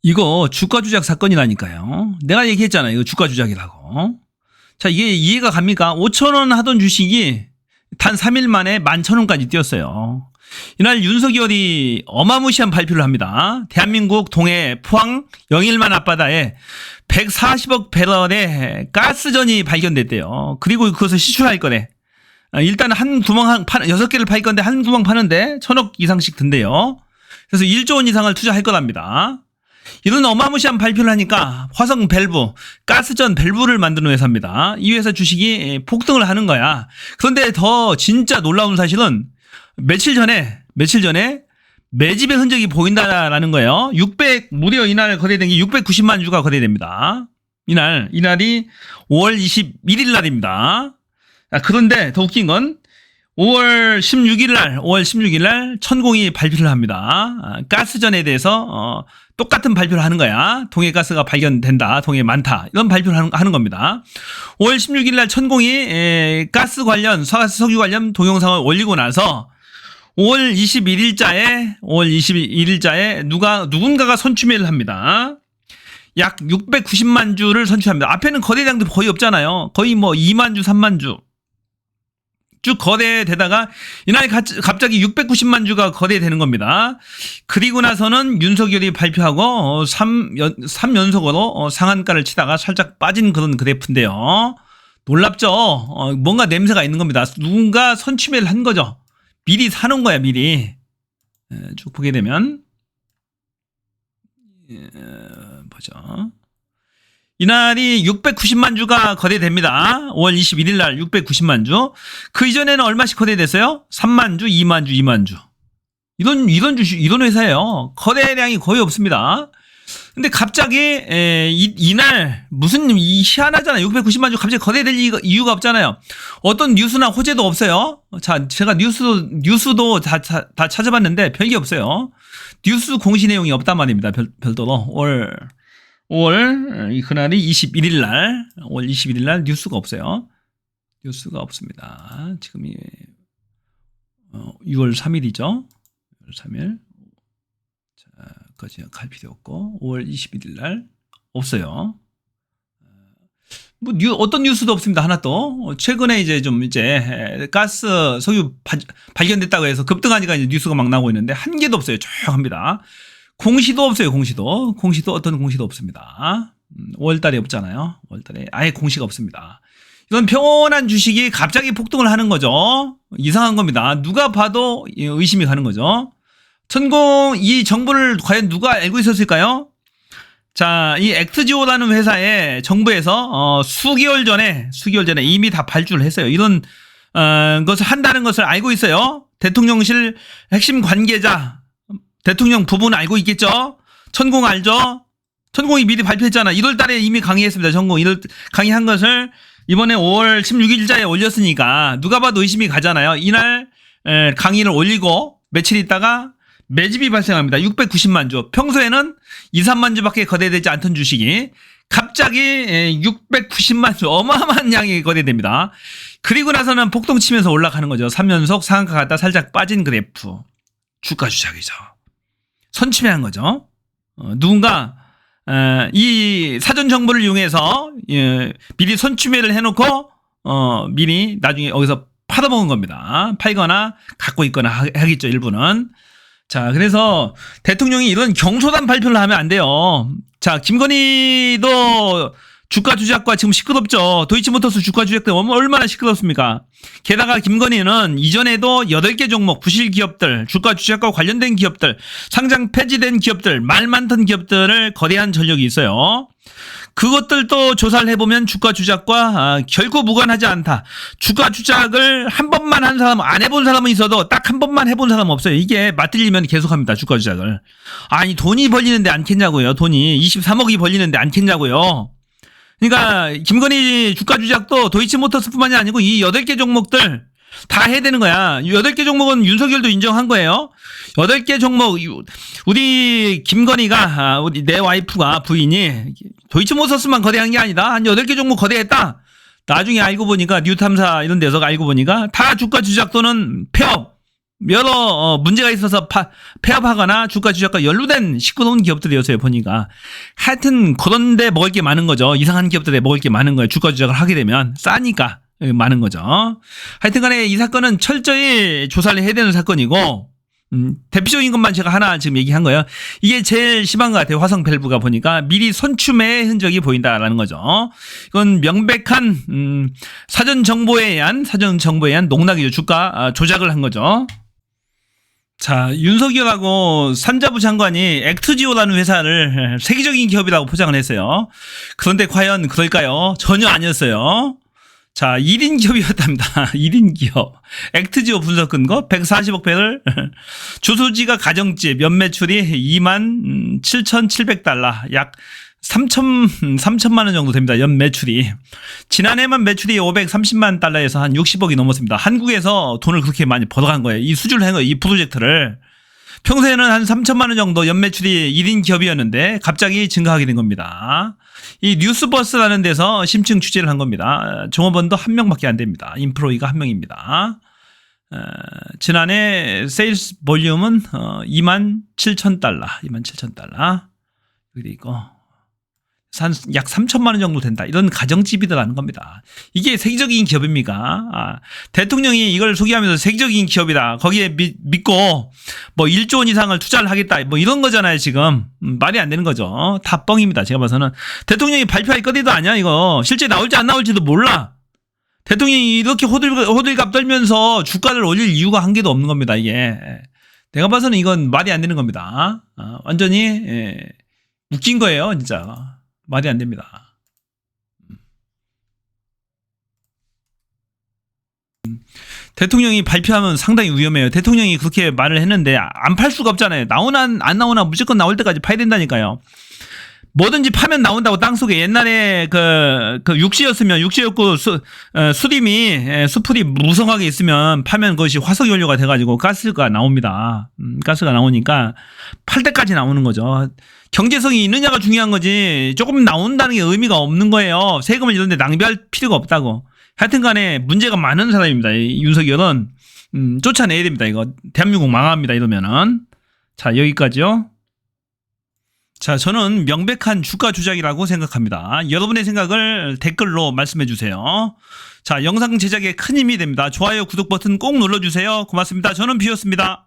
이거 주가 조작 사건이라니까요. 내가 얘기했잖아요. 이거 주가 조작이라고. 자, 이게 이해가 갑니까? 5,000원 하던 주식이 단 3일 만에 11,000원까지 뛰었어요. 이날 윤석열이 어마무시한 발표를 합니다. 대한민국 동해 포항 영일만 앞바다에 140억 배럴의 가스전이 발견됐대요. 그리고 그것을 시출할 거래. 일단 한 구멍 6개를 팔 건데 한 구멍 파는데 1,000억 이상씩 든대요. 그래서 1조 원 이상을 투자할 거랍니다. 이런 어마무시한 발표를 하니까 화성 밸브, 가스전 밸브를 만드는 회사입니다. 이 회사 주식이 폭등을 하는 거야. 그런데 더 진짜 놀라운 사실은 며칠 전에 매집의 흔적이 보인다라는 거예요. 무려 이날 거래된 게 690만 주가 거래됩니다. 이날이 5월 21일 날입니다. 그런데 더 웃긴 건 5월 16일 날 천공이 발표를 합니다. 가스전에 대해서 똑같은 발표를 하는 거야. 동해 가스가 발견된다. 동해 많다. 이런 발표를 하는 겁니다. 5월 16일 날 천공이 가스 관련, 석유 관련 동영상을 올리고 나서 5월 21일자에 누군가가 선추매를 합니다. 약 690만 주를 선추합니다. 앞에는 거래량도 거의 없잖아요. 거의 뭐 2만 주, 3만 주. 쭉 거래되다가 이날 갑자기 690만 주가 거래되는 겁니다. 그리고 나서는 윤석열이 발표하고 3연속으로 상한가를 치다가 살짝 빠진 그런 그래프인데요. 놀랍죠? 뭔가 냄새가 있는 겁니다. 누군가 선취매를 한 거죠. 미리 사놓은 거야, 미리. 쭉 보게 되면 보죠. 이날이 690만 주가 거래됩니다. 5월 21일 날 690만 주. 그 이전에는 얼마씩 거래됐어요? 3만 주, 2만 주, 2만 주. 이런 주식, 이런 회사예요. 거래량이 거의 없습니다. 근데 갑자기 이날 무슨 희한하잖아요. 690만 주 갑자기 거래될 이유가 없잖아요. 어떤 뉴스나 호재도 없어요. 자, 제가 뉴스도 다 찾아봤는데 별게 없어요. 뉴스 공시 내용이 없단 말입니다. 별도로 5월 그날이 21일 날 5월 21일 날 뉴스가 없어요. 뉴스가 없습니다. 지금이 6월 3일이죠. 6월 3일. 자, 거기 갈 필요 없고 5월 21일 날 없어요. 뭐 어떤 뉴스도 없습니다. 하나도. 최근에 이제 가스 석유 발견됐다고 해서 급등하니까 이제 뉴스가 막 나오고 있는데 한 개도 없어요. 조용합니다. 공시도 없어요. 공시도 어떤 공시도 없습니다. 5월달에 없잖아요. 5월달에 아예 공시가 없습니다. 이건 평온한 주식이 갑자기 폭등을 하는 거죠. 이상한 겁니다. 누가 봐도 의심이 가는 거죠. 천공 이 정보를 과연 누가 알고 있었을까요? 자, 이 액트지오라는 회사에 정부에서 수개월 전에 이미 다 발주를 했어요. 이런 것을 한다는 것을 알고 있어요. 대통령실 핵심 관계자 대통령 부부는 알고 있겠죠? 천공 알죠? 천공이 미리 발표했잖아. 1월 달에 이미 강의했습니다. 천공. 강의한 것을 이번에 5월 16일자에 올렸으니까 누가 봐도 의심이 가잖아요. 이날 강의를 올리고 며칠 있다가 매집이 발생합니다. 690만 주. 평소에는 2, 3만 주밖에 거래되지 않던 주식이 갑자기 690만 주 어마어마한 양이 거래됩니다. 그리고 나서는 폭동 치면서 올라가는 거죠. 3연속 상한가 갔다 살짝 빠진 그래프. 주가 조작이죠. 선취매한 거죠. 누군가 이 사전 정보를 이용해서 미리 선취매를 해놓고 미리 나중에 여기서 팔아먹은 겁니다. 팔거나 갖고 있거나 하겠죠. 일부는. 자, 그래서 대통령이 이런 경솔한 발표를 하면 안 돼요. 자, 김건희도 주가 조작과 지금 시끄럽죠. 도이치모터스 주가 조작 때문에 얼마나 시끄럽습니까? 게다가 김건희는 이전에도 8개 종목 부실 기업들, 주가 조작과 관련된 기업들, 상장 폐지된 기업들, 말 많던 기업들을 거래한 전력이 있어요. 그것들도 조사를 해보면 주가 조작과 결코 무관하지 않다. 주가 조작을 한 번만 한 사람, 안 해본 사람은 있어도 딱 한 번만 해본 사람은 없어요. 이게 맞들리면 계속합니다. 주가 조작을. 아니 돈이 벌리는데 않겠냐고요. 돈이 23억이 벌리는데 않겠냐고요. 그러니까 김건희 주가 조작도 도이치모터스뿐만이 아니고 이 8개 종목들 다 해야 되는 거야. 8개 종목은 윤석열도 인정한 거예요. 8개 종목 우리 김건희가 내 와이프가 부인이 도이치모터스만 거래한 게 아니다. 한 8개 종목 거래했다. 나중에 알고 보니까 뉴탐사 이런 데서 알고 보니까 다 주가 조작 또는 폐업 여러 문제가 있어서 폐업하거나 주가 조작과 연루된 19돈 기업들이었어요. 보니까 하여튼 그런데 먹을 게 많은 거죠. 이상한 기업들에 먹을 게 많은 거예요. 주가 조작을 하게 되면 싸니까 많은 거죠. 하여튼간에 이 사건은 철저히 조사를 해야 되는 사건이고, 대표적인 것만 제가 하나 지금 얘기한 거예요. 이게 제일 심한 것 같아요. 화성 밸브가 보니까 미리 선추매의 흔적이 보인다라는 거죠. 이건 명백한 사전 정보에 의한 농락이죠. 주가 조작을 한 거죠. 자, 윤석열하고 산자부 장관이 액트지오라는 회사를 세계적인 기업이라고 포장을 했어요. 그런데 과연 그럴까요? 전혀 아니었어요. 자, 1인 기업이었답니다. 1인 기업. 액트지오 분석 근거 140억 배를 주소지가 가정집 연매출이 27,700달러 약 3천만 원 정도 됩니다. 연 매출이. 지난해만 매출이 530만 달러에서 한 60억이 넘었습니다. 한국에서 돈을 그렇게 많이 벌어간 거예요. 이 수주를 한 거예요. 이 프로젝트를. 평소에는 한 3천만 원 정도 연매출이 1인 기업이었는데 갑자기 증가하게 된 겁니다. 이 뉴스버스라는 데서 심층 취재를 한 겁니다. 종업원도 한 명밖에 안 됩니다. 인프로이가 한 명입니다. 지난해 세일스 볼륨은 27,000달러. 27,000달러. 여기 있고 약 3천만 원 정도 된다. 이런 가정집이다라는 겁니다. 이게 세계적인 기업입니까? 대통령이 이걸 소개하면서 세계적인 기업이다. 거기에 믿고 뭐 1조 원 이상을 투자를 하겠다. 뭐 이런 거잖아요, 지금. 말이 안 되는 거죠. 다 뻥입니다. 제가 봐서는. 대통령이 발표할 거리도 아니야, 이거. 실제 나올지 안 나올지도 몰라. 대통령이 이렇게 호들갑 떨면서 주가를 올릴 이유가 한 개도 없는 겁니다, 이게. 내가 봐서는 이건 말이 안 되는 겁니다. 완전히 웃긴 거예요, 진짜. 말이 안 됩니다. 대통령이 발표하면 상당히 위험해요. 대통령이 그렇게 말을 했는데 안 팔 수가 없잖아요. 나오나 안 나오나 무조건 나올 때까지 파야 된다니까요. 뭐든지 파면 나온다고 땅속에. 옛날에 그 육지였고 수풀이 무성하게 있으면 파면 그것이 화석 연료가 돼가지고 가스가 나옵니다. 가스가 나오니까 팔 때까지 나오는 거죠. 경제성이 있느냐가 중요한 거지 조금 나온다는 게 의미가 없는 거예요. 세금을 이런 데 낭비할 필요가 없다고. 하여튼 간에 문제가 많은 사람입니다. 이 윤석열은 쫓아내야 됩니다. 이거 대한민국 망합니다. 이러면은. 자, 여기까지요. 자, 저는 명백한 주가 조작이라고 생각합니다. 여러분의 생각을 댓글로 말씀해 주세요. 자, 영상 제작에 큰 힘이 됩니다. 좋아요, 구독 버튼 꼭 눌러주세요. 고맙습니다. 저는 비였습니다.